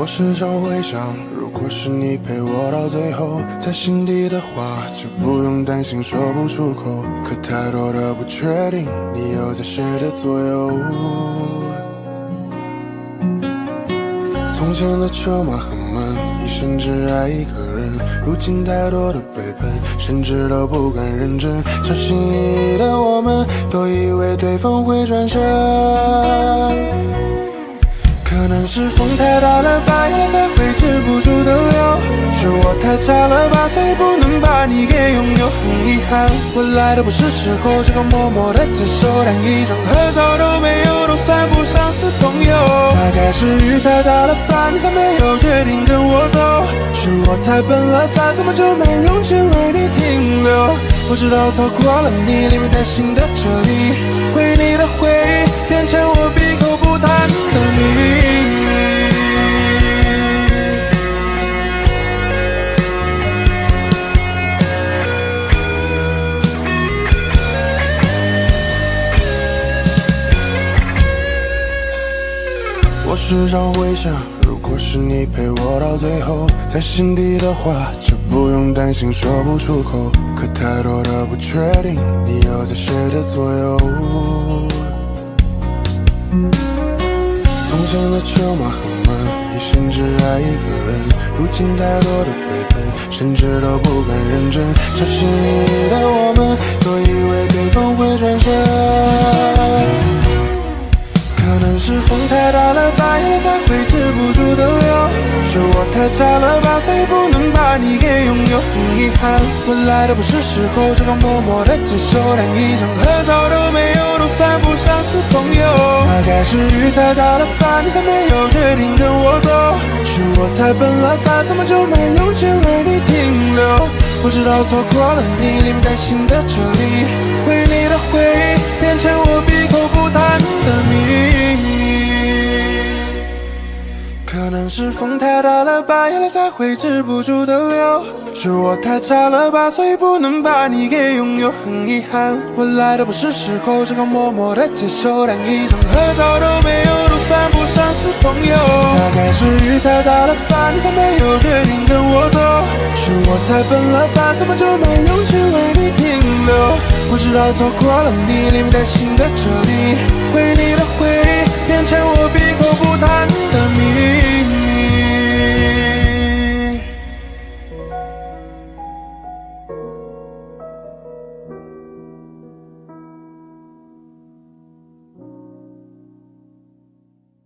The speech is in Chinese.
我时常会想，如果是你陪我到最后，在心底的话就不用担心说不出口。可太多的不确定，你又在谁的左右？从前的车马很慢，一生只爱一个人。如今太多的背叛，甚至都不敢认真。小心翼翼的我们，都以为对方会转身。可能是风太大了吧，眼泪才会止不住的流。是我太差了吧，所以不能把你给拥有。很遗憾，我来的不是时候，只好默默的接受，连一张合照都没有，都算不上是朋友。大概是雨太大了吧，你才没有决定跟我走。是我太笨了吧，怎么就没勇气为你停留？我知道错过了你，连没带心的这里，回你的回忆变成我闭口不谈的秘密。我时常会想，如果是你陪我到最后，在心底的话就不用担心说不出口。可太多的不确定，你又在谁的左右？从前的车马很慢，一生只爱一个人。如今太多的背叛，甚至都不敢认真。小心翼翼的我们，都以为对方会转身。可能是风太大了吧，眼泪才会止不住的流。是我太差了吧，所以不能把你给拥有。很遗憾，我来的不是时候，只好默默的接受，连一张合照都没有，都算不上是朋友。大概是雨太大了吧，你才没有决定跟我走。是我太笨了吧，怎么就没勇气为你停留？我知道错过了你，连带心的这里，回你的回忆变成我闭口不谈的秘密。可能是风太大了吧，眼泪才会止不住的流。是我太差了吧，所以不能把你给拥有。很遗憾，我来的不是时候，只好默默的接受，连一张合照都没有，都算不上是朋友。大概是雨太大了吧，你才没有决定跟我走。是我太笨了吧，怎么就没勇气为你停留？我知道错过了你，连带心的这里，回你的回忆变成我闭口不谈的秘密。